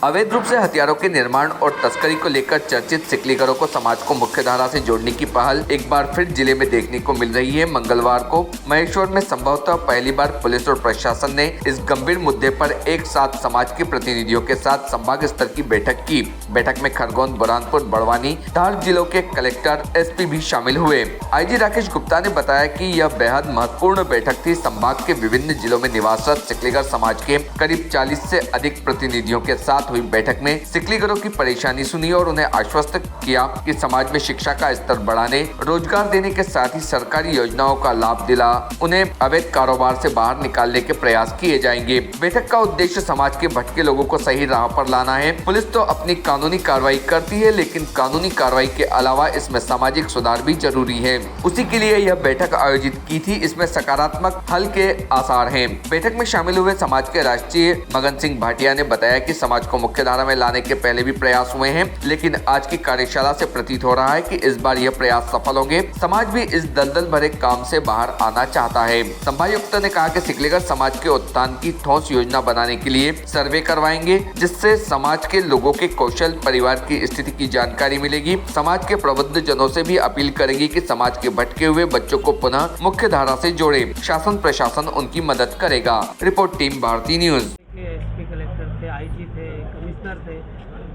अवैध रूप से हथियारों के निर्माण और तस्करी को लेकर चर्चित सिकलीगरों को समाज को मुख्यधारा से जोड़ने की पहल एक बार फिर जिले में देखने को मिल रही है। मंगलवार को महेश्वर में संभवतः पहली बार पुलिस और प्रशासन ने इस गंभीर मुद्दे पर एक साथ समाज के प्रतिनिधियों के साथ संभाग स्तर की बैठक की। बैठक में खरगोन, बुरहानपुर, बड़वानी, धार जिलों के कलेक्टर, एसपी भी शामिल हुए। आईजी राकेश गुप्ता ने बताया कि यह बेहद महत्वपूर्ण बैठक थी। संभाग के विभिन्न जिलों में निवासरत सिकलीगर समाज के करीब 40 से अधिक प्रतिनिधियों के साथ हुई बैठक में सिकलीगरों की परेशानी सुनी और उन्हें आश्वस्त किया कि समाज में शिक्षा का स्तर बढ़ाने, रोजगार देने के साथ ही सरकारी योजनाओं का लाभ दिला उन्हें अवैध कारोबार से बाहर निकालने के प्रयास किए जाएंगे। बैठक का उद्देश्य समाज के भटके लोगों को सही राह पर लाना है। पुलिस तो अपनी कानूनी कार्रवाई करती है, लेकिन कानूनी कार्रवाई के अलावा इसमें सामाजिक सुधार भी जरूरी है। उसी के लिए यह बैठक आयोजित की थी। इसमें सकारात्मक हल के आसार हैं। बैठक में शामिल हुए समाज के राष्ट्रीय मगन सिंह भाटिया ने बताया कि समाज को मुख्यधारा में लाने के पहले भी प्रयास हुए हैं, लेकिन आज की कार्यशाला से प्रतीत हो रहा है कि इस बार यह प्रयास सफल होंगे। समाज भी इस दलदल भरे काम से बाहर आना चाहता है। संभागायुक्त ने कहा कि सिकलीगर समाज के उत्थान की ठोस योजना बनाने के लिए सर्वे करवाएंगे, जिससे समाज के लोगों के कौशल, परिवार की स्थिति की जानकारी मिलेगी। समाज के प्रबुद्ध जनों से भी अपील करेगी कि समाज के भटके हुए बच्चों को पुनः मुख्य धारा से जोड़े। शासन प्रशासन उनकी मदद करेगा। Report team Bharti news. SP collector थे, आईजी थे, कमिश्नर थे,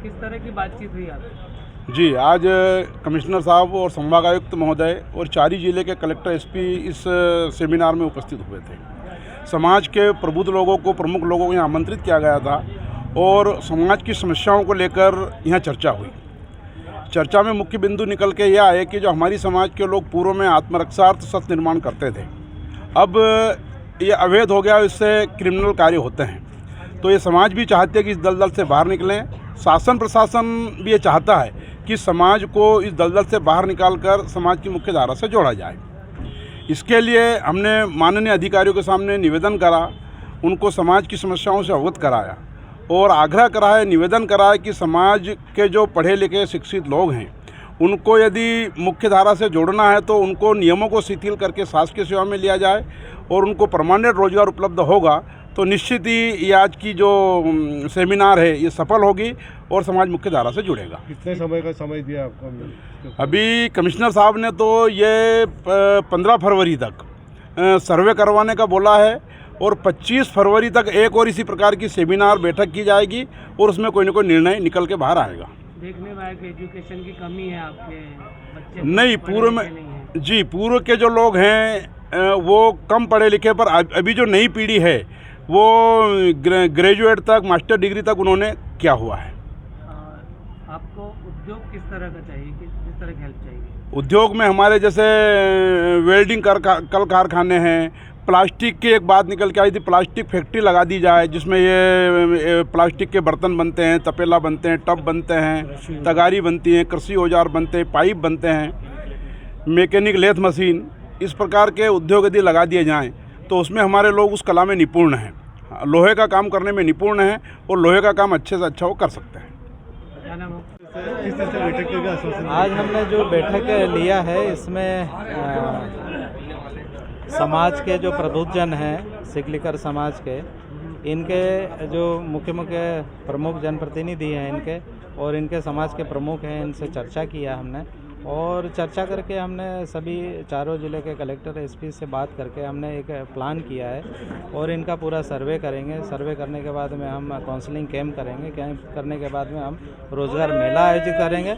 किस तरह की बातचीत हुई आप? जी, आज कमिश्नर साहब और संभागायुक्त महोदय और 4 जिले के कलेक्टर, एसपी इस सेमिनार में उपस्थित हुए थे। समाज के प्रबुद्ध लोगों को, प्रमुख लोगों को यहाँ आमंत्रित किया गया था और समाज की समस्याओं को लेकर यहाँ चर्चा हुई। चर्चा में मुख्य बिंदु निकल के यह आए कि जो हमारी समाज के लोग पूर्व में आत्मरक्षार्थ सत्य निर्माण करते थे, अब ये अवैध हो गया, इससे क्रिमिनल कार्य होते हैं। तो ये समाज भी चाहते हैं कि इस दलदल से बाहर निकलें। शासन प्रशासन भी ये चाहता है कि समाज को इस दलदल से बाहर निकालकर समाज की मुख्य धारा से जोड़ा जाए। इसके लिए हमने माननीय अधिकारियों के सामने निवेदन करा, उनको समाज की समस्याओं से अवगत कराया और आग्रह करा है, निवेदन करा है कि समाज के जो पढ़े लिखे शिक्षित लोग हैं, उनको यदि मुख्य धारा से जोड़ना है तो उनको नियमों को शिथिल करके शासकीय सेवा में लिया जाए और उनको परमानेंट रोजगार उपलब्ध होगा तो निश्चित ही ये आज की जो सेमिनार है ये सफल होगी और समाज मुख्य धारा से जुड़ेगा। कितने समय का समय दिया आपको? अभी कमिश्नर साहब ने तो ये 15 फरवरी तक सर्वे करवाने का बोला है और 25 फरवरी तक एक और इसी प्रकार की सेमिनार बैठक की जाएगी और उसमें कोई न कोई निर्णय निकल के बाहर आएगा। देखने में आया कि एजुकेशन की कमी है, आपके बच्चे नहीं, पूर्व में जी, पूर्व के जो लोग हैं वो कम पढ़े लिखे, पर अभी जो नई पीढ़ी है वो ग्रेजुएट तक, मास्टर डिग्री तक उन्होंने किया हुआ है। आपको उद्योग किस तरह का चाहिए, किस तरह की हेल्प चाहिए? उद्योग में हमारे जैसे वेल्डिंग कल कारखाने हैं, प्लास्टिक की एक बात निकल के आई थी, प्लास्टिक फैक्ट्री लगा दी जाए जिसमें ये प्लास्टिक के बर्तन बनते हैं, तपेला बनते हैं, टब बनते हैं, तगारी बनती हैं, कृषि औजार बनते हैं, पाइप बनते हैं, मैकेनिक लेथ मशीन, इस प्रकार के उद्योग यदि लगा दिए जाएँ तो उसमें हमारे लोग उस कला में निपुण हैं, लोहे का काम करने में निपुण हैं और लोहे का काम अच्छे से अच्छा वो कर सकते हैं। आज हमने जो बैठक लिया है इसमें समाज के जो प्रबुद्धजन हैं, सिकलीगर समाज के, इनके जो मुख्य प्रमुख जनप्रतिनिधि हैं इनके और इनके समाज के प्रमुख हैं, इनसे चर्चा किया हमने और चर्चा करके हमने सभी 4 जिले के कलेक्टर, एसपी से बात करके हमने एक प्लान किया है और इनका पूरा सर्वे करेंगे। सर्वे करने के बाद में हम काउंसलिंग कैंप करेंगे। कैंप करने के बाद में हम रोज़गार मेला आयोजित करेंगे।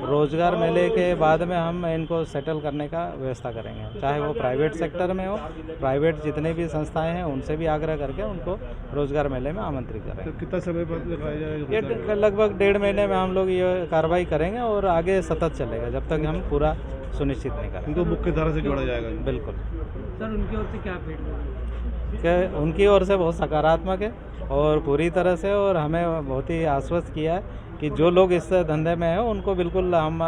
रोज़गार मेले के बाद में हम इनको सेटल करने का व्यवस्था करेंगे, चाहे वो प्राइवेट सेक्टर में हो। प्राइवेट जितने भी संस्थाएं हैं उनसे भी आग्रह करके उनको रोज़गार मेले में आमंत्रित करेंगे। तो कितना समय बाद लगाया जाएगा? ये लगभग 1.5 महीने में हम लोग ये कार्रवाई करेंगे और आगे सतत चलेगा जब तक हम पूरा सुनिश्चित नहीं करें। उनको मुख्य धारा से जोड़ा जाएगा? बिल्कुल सर, उनकी ओर से क्या फीडबैक? कि उनकी ओर से बहुत सकारात्मक है और पूरी तरह से, और हमें बहुत ही आश्वस्त किया है कि जो लोग इस धंधे में हैं उनको बिल्कुल हम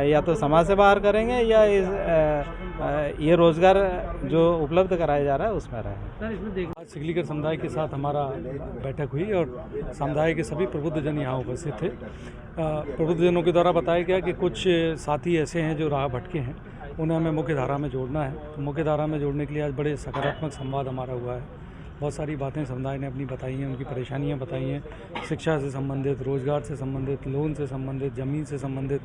या तो समाज से बाहर करेंगे या ये रोज़गार जो उपलब्ध कराया जा रहा है उसमें रहें। आज सिकलीगर समुदाय के साथ हमारा बैठक हुई और समुदाय के सभी प्रबुद्धजन यहाँ उपस्थित थे। प्रबुद्धजनों के द्वारा बताया गया कि कुछ साथी ऐसे हैं जो राह भटके हैं, उन्हें हमें मुख्य धारा में जोड़ना है। तो मुख्य धारा में जोड़ने के लिए आज बड़े सकारात्मक संवाद हमारा हुआ है बहुत सारी बातें समुदाय ने अपनी बताई हैं, उनकी परेशानियां बताई हैं, शिक्षा से संबंधित, रोज़गार से संबंधित, लोन से संबंधित, ज़मीन से संबंधित,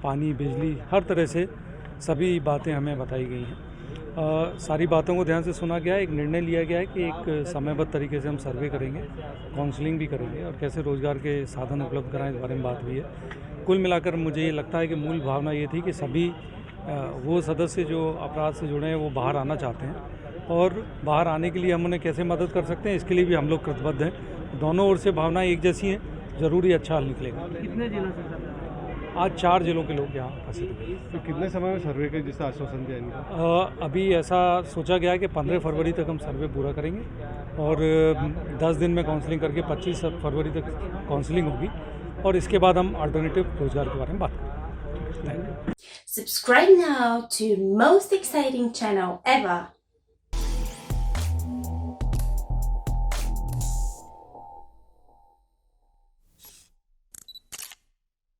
पानी, बिजली, हर तरह से सभी बातें हमें बताई गई हैं। सारी बातों को ध्यान से सुना गया है। एक निर्णय लिया गया है कि एक समयबद्ध तरीके से हम सर्वे करेंगे, काउंसलिंग भी करेंगे और कैसे रोज़गार के साधन उपलब्ध कराएं, इस बारे में बात हुई है। कुल मिलाकर मुझे ये लगता है कि मूल भावना ये थी कि सभी वो सदस्य जो अपराध से जुड़े हैं वो बाहर आना चाहते हैं और बाहर आने के लिए हम उन्हें कैसे मदद कर सकते हैं, इसके लिए भी हम लोग कृतबद्ध हैं। दोनों ओर से भावनाएं एक जैसी हैं, ज़रूरी अच्छा हल निकलेगा। कितने जिलों से सर? आज 4 जिलों के लोग यहाँ उपस्थित हुए। तो कितने समय में सर्वे का जैसा आश्वासन दिया इनका? अभी ऐसा सोचा गया है कि 15 फरवरी तक हम सर्वे पूरा करेंगे और 10 दिन में काउंसलिंग करके 25 फरवरी तक काउंसलिंग होगी और इसके बाद हम अल्टरनेटिव रोजगार के बारे में बात करेंगे। Subscribe now to most exciting channel ever.